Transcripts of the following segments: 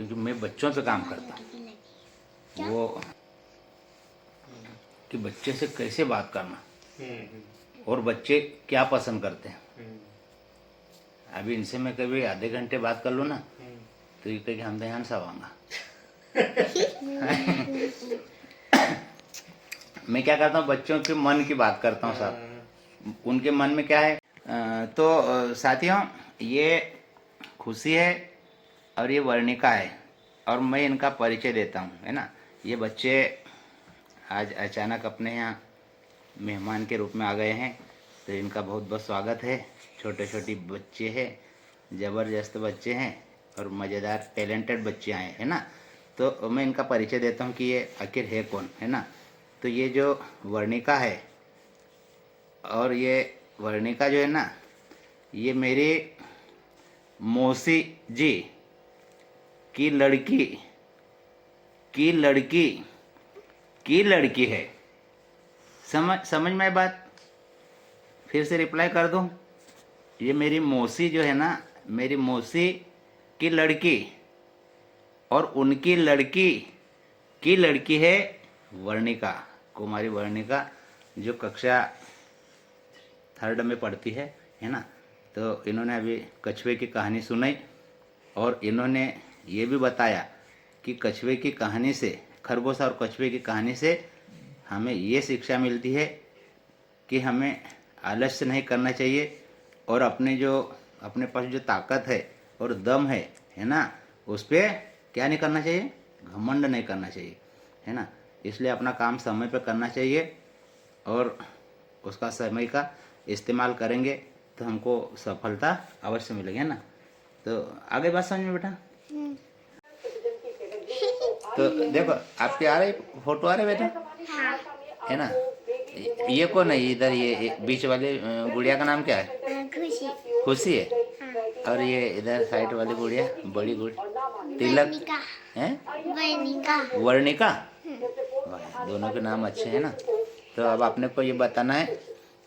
क्योंकि मैं बच्चों पे काम करता हूँ, वो कि बच्चे से कैसे बात करना और बच्चे क्या पसंद करते हैं। अभी इनसे मैं कभी आधे घंटे बात कर लूँ ना तो ये कहेगी हम ध्यान से आवांगा। मैं क्या करता हूँ, बच्चों के मन की बात करता हूँ साहब, उनके मन में क्या है। साथियों, ये खुशी है और ये वर्णिका है और मैं इनका परिचय देता हूँ, है ना। ये बच्चे आज अचानक अपने यहाँ मेहमान के रूप में आ गए हैं, तो इनका बहुत बहुत स्वागत है। छोटे छोटे बच्चे हैं, ज़बरदस्त बच्चे हैं और मज़ेदार टैलेंटेड बच्चे आए हैं ना। तो मैं इनका परिचय देता हूँ कि ये आखिर है कौन, है ना। तो ये जो वर्णिका है, और ये वर्णिका जो है ना, ये मेरी मौसी जी की लड़की की लड़की की लड़की है। समझ में बात? फिर से रिप्लाई कर दूं। ये मेरी मौसी जो है ना, मेरी मौसी की लड़की और उनकी लड़की की लड़की है वर्णिका, कुमारी वर्णिका, जो कक्षा 3rd में पढ़ती है ना। तो इन्होंने अभी कछुए की कहानी सुनाई और इन्होंने ये भी बताया कि कछुए की कहानी से, खरगोश और कछुए की कहानी से हमें ये शिक्षा मिलती है कि हमें आलस्य नहीं करना चाहिए और अपने पास जो ताकत है और दम है ना, उस पर क्या नहीं करना चाहिए, घमंड नहीं करना चाहिए, है ना। इसलिए अपना काम समय पे करना चाहिए और उसका समय का इस्तेमाल करेंगे तो हमको सफलता अवश्य मिलेगी, है ना। तो आगे बात समझ में बेटा। तो देखो आपके आ रहे फोटो आ रहे बेटा, है ना। ये कौन है इधर, ये बीच वाले गुड़िया का नाम क्या है? खुशी। खुशी है। और ये इधर साइड वाली गुड़िया, बड़ी गुड़ी, तिलक है, वर्णिका। वर्णिका। वाह, दोनों के नाम अच्छे हैं ना। तो अब आपने को ये बताना है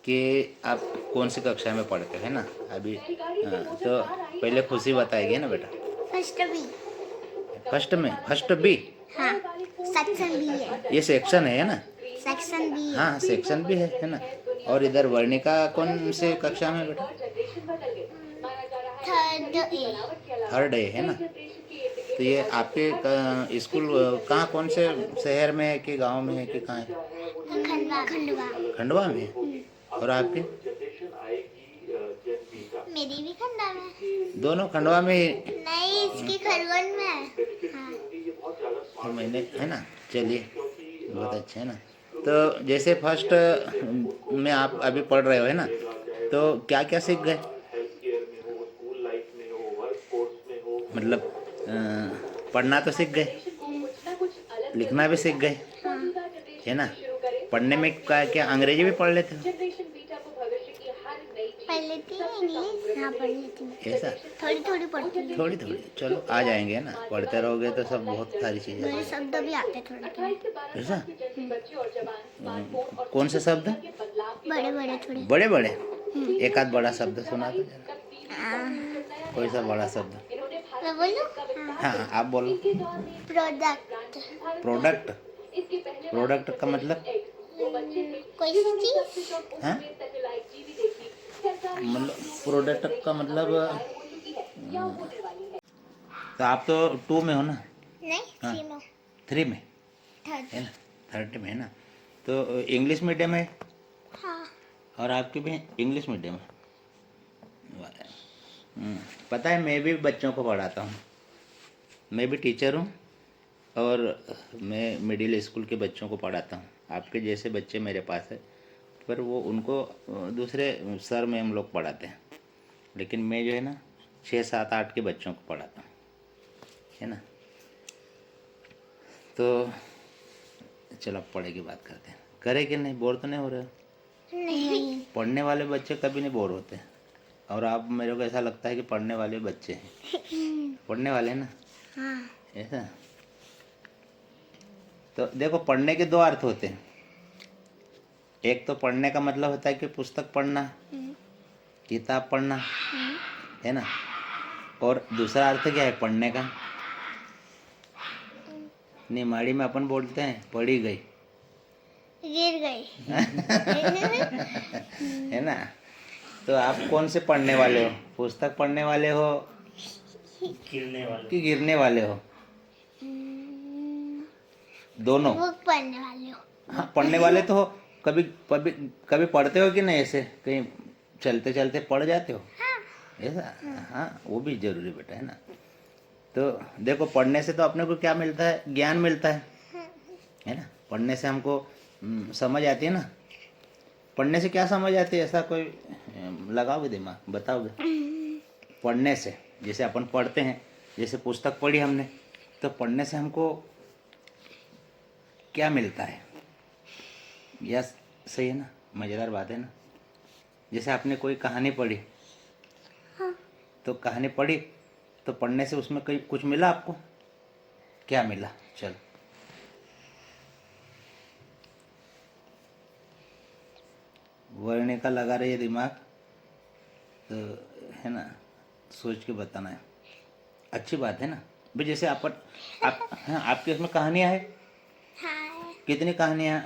कि आप कौन सी कक्षा में पढ़ते हैं ना अभी। तो पहले खुशी बताएगी ना बेटा। First B. First B. हाँ, सेक्शन बी है। ये सेक्शन है ना। सेक्शन बी है। हाँ, सेक्शन भी है ना। और इधर वर्णिका कौन से कक्षा में बेटा? 3rd ए, है ना। तो ये आपके स्कूल कहाँ, कौन से शहर में है कि गांव में है कि कहाँ है? खंडवा। खंडवा में है। और आपके? मेरी भी खंडवा में। दोनों खंडवा में ही? नहीं, इसकी खरगोन में है। हाँ। मैंने, है ना। चलिए, बहुत अच्छा है ना। तो जैसे फर्स्ट में आप अभी पढ़ रहे हो, है ना, तो क्या क्या सीख गए? मतलब पढ़ना तो सीख गए, लिखना भी सीख गए, है ना। पढ़ने में क्या अंग्रेजी भी पढ़ लेते हो? पढ़ लेती है इंग्लिश। हाँ, पढ़ लेती हूँ। ऐसा? थोड़ी थोड़ी पढ़ती हूँ। थोड़ी थोड़ी, चलो आ जाएंगे ना। पढ़ते रहोगे तो सब बहुत सारी चीजें। मेरे शब्द भी आते थोड़े थोड़े। ऐसा? कौन से शब्द? बड़े बड़े थोड़े। बड़े बड़े? एक आध बड़ा शब्द सुना दो जरा, कोई सा बड़ा शब्द। मैं बोलूं? हाँ, आप बोलो। प्रोडक्ट। प्रोडक्ट? प्रोडक्ट का मतलब? कोई चीज। हाँ, मतलब प्रोडक्ट का मतलब तो आप तो 2 में हो ना? नहीं, हाँ, 3 में। 3 में है ना, 3rd में है ना। तो इंग्लिश मीडियम है हाँ। और आपके भी इंग्लिश मीडियम है। पता है, मैं भी बच्चों को पढ़ाता हूँ, मैं भी टीचर हूँ और मैं मिडिल स्कूल के बच्चों को पढ़ाता हूँ। आपके जैसे बच्चे मेरे पास है, पर वो उनको दूसरे सर में हम लोग पढ़ाते हैं, लेकिन मैं जो है ना 6, 7, 8 के बच्चों को पढ़ाता हूँ, है ना। तो चलो अब पढ़े की बात करते हैं। करे कि नहीं, बोर तो नहीं हो रहे हो? नहीं। पढ़ने वाले बच्चे कभी नहीं बोर होते, और आप, मेरे को ऐसा लगता है कि पढ़ने वाले बच्चे हैं। पढ़ने वाले हैं ना। हाँ। ऐसा? तो देखो, पढ़ने के 2 अर्थ होते हैं। एक तो पढ़ने का मतलब होता है कि पुस्तक पढ़ना, किताब पढ़ना, है ना। और दूसरा अर्थ क्या है पढ़ने का? निमाड़ी में अपन बोलते हैं पड़ी गई, गिर गई। है ना। तो आप कौन से पढ़ने वाले हो, पुस्तक पढ़ने वाले हो कि गिरने वाले हो? दोनों। बुक पढ़ने वाले हो। हाँ, पढ़ने वाले तो हो। कभी कभी कभी पढ़ते हो कि नहीं, ऐसे कहीं चलते चलते पढ़ जाते हो? हाँ। ऐसा? हाँ, वो भी जरूरी बेटा, है ना। तो देखो, पढ़ने से तो अपने को क्या मिलता है, ज्ञान मिलता है ना। पढ़ने से हमको समझ आती है ना। पढ़ने से क्या समझ आती है, ऐसा कोई लगाओगे दिमाग, बताओगे? पढ़ने से, जैसे अपन पढ़ते हैं, जैसे पुस्तक पढ़ी हमने, तो पढ़ने से हमको क्या मिलता है? यह सही है ना, मज़ेदार बात है ना। जैसे आपने कोई कहानी पढ़ी, हाँ। तो कहानी पढ़ी तो पढ़ने से उसमें कोई कुछ मिला आपको? क्या मिला? चल, वर्णिका लगा रही है दिमाग, तो है ना, सोच के बताना है। अच्छी बात है ना भाई। जैसे आप हाँ, आपके उसमें कहानियाँ है। हाँ। कितनी कहानियाँ?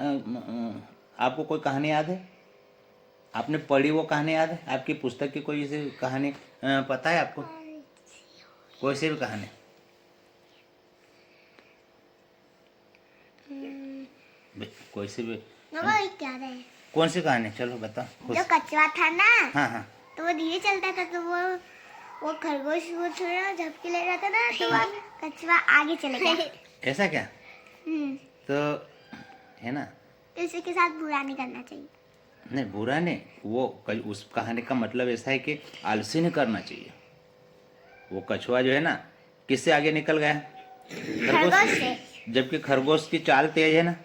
आपको कोई कहानी याद है? आपने पढ़ी वो कहानी याद है? आपकी पुस्तक की कोई ऐसी कहानी पता है आपको? कोई सी भी कहानी? भाई, कोई सी भी। क्या है? कौन सी कहानी? चलो बताओ। जो कछुआ था ना, हाँ हाँ। तो वो धीरे चलता था, तो वो खरगोश वो थोड़ा झपकी ले रहा था ना, तो वो कछुआ आगे चले गया। ऐसा क्या? हम्म। तो है ना। तो इसी के साथ बुरा नहीं करना चाहिए। नहीं, बुरा नहीं। वो उस कहानी का मतलब ऐसा है कि आलसी नहीं करना चाहिए। वो कछुआ जो है ना, किससे आगे निकल गया? खरगोश से। जबकि खरगोश की चाल तेज है ना,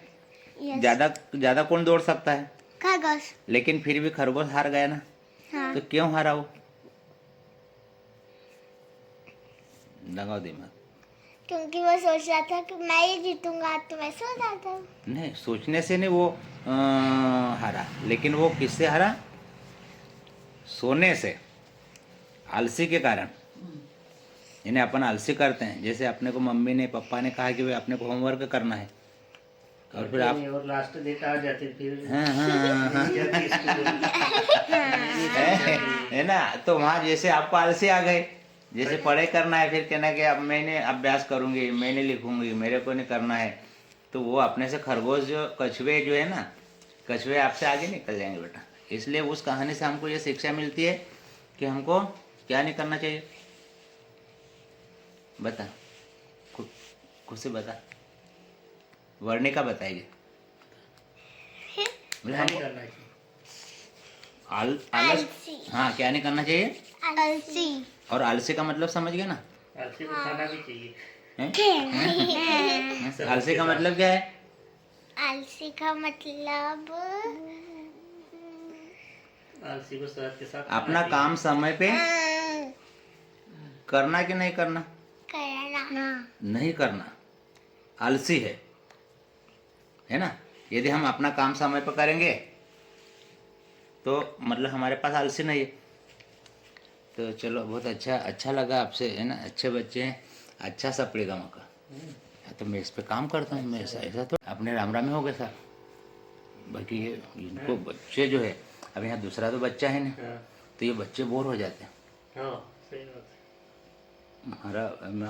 यस। ज्यादा ज्यादा कौन दौड़ सकता है? खरगोश। लेकिन फिर भी खरगोश हार गया ना। हाँ। तो क्यों हारा वो? लगाओ दिमाग। क्योंकि वो सोच रहा था कि मैं ही जीतूंगा, तो मैं सो जाता। नहीं, सोचने से नहीं वो हारा, लेकिन वो किससे हारा? सोने से, आलसी के कारण। यानी अपन आलसी करते हैं। जैसे अपने को मम्मी ने पापा ने कहा कि भाई अपने को होमवर्क करना है, और फिर आप और लास्ट डेट आ जाती फिर। हाँ हाँ हाँ है ना। तो वहाँ जैसे आपको आलसी आ गए, जैसे पढ़ाई करना है, फिर कहना कि अब मैंने अभ्यास करूंगी, मैंने लिखूंगी, मेरे को नहीं करना है। तो वो अपने से खरगोश जो कछुए जो है ना, कछुए आपसे आगे निकल जाएंगे बेटा। इसलिए उस कहानी से हमको ये शिक्षा मिलती है कि हमको क्या नहीं करना चाहिए। बता, खुद से बता। वर्णिका बताएगी। क्या नहीं करना चाहिए? आलस। आलसी। हाँ, क्या नहीं करना चाहिए? आलसी। और आलसी का मतलब समझ गए ना? आलसी को खाना भी चाहिए। हैं? आलसी का मतलब क्या है? आलसी का मतलब आलसी को शहद के साथ अपना काम समय पे करना कि नहीं करना? करना। नहीं करना आलसी है ना। यदि हम अपना काम समय पर करेंगे तो मतलब हमारे पास आलसी नहीं है। तो चलो, बहुत अच्छा लगा आपसे, है ना। अच्छे बच्चे हैं, अच्छा सा पड़ेगा मौका। तो मैं इस पे काम करता हूँ। मैं ऐसा तो अपने राम राम में हो गए साहब। बाकी ये इनको बच्चे जो है, अब यहाँ दूसरा तो बच्चा है ना, हाँ, तो ये बच्चे बोर हो जाते हैं। हाँ, सही बात है। हमारा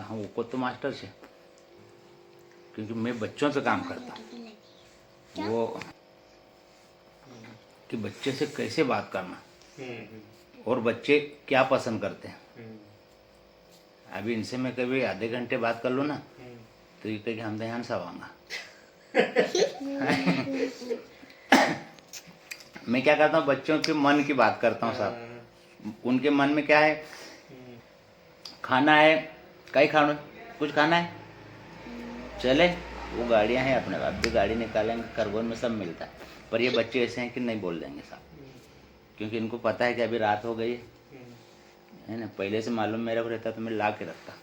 हाँ, वो तो मास्टर से, क्योंकि मैं बच्चों पे काम करता हूँ। वो कि बच्चे से कैसे बात करना और बच्चे क्या पसंद करते हैं। अभी इनसे मैं कभी आधे घंटे बात कर लूँ ना, तो ये कहे कि हम ध्यान से आवांगा। मैं क्या करता हूँ, बच्चों के मन की बात करता हूँ साहब। उनके मन में क्या है, खाना है, कहीं खाना, कुछ खाना है, चले। वो गाड़ियाँ हैं, अपने बाप भी गाड़ी निकालेंगे, खरगोन में सब मिलता है। पर ये बच्चे ऐसे हैं कि नहीं बोल देंगे साहब, क्योंकि इनको पता है कि अभी रात हो गई है ना। पहले से मालूम मेरे को रहता तो मैं ला के रखता।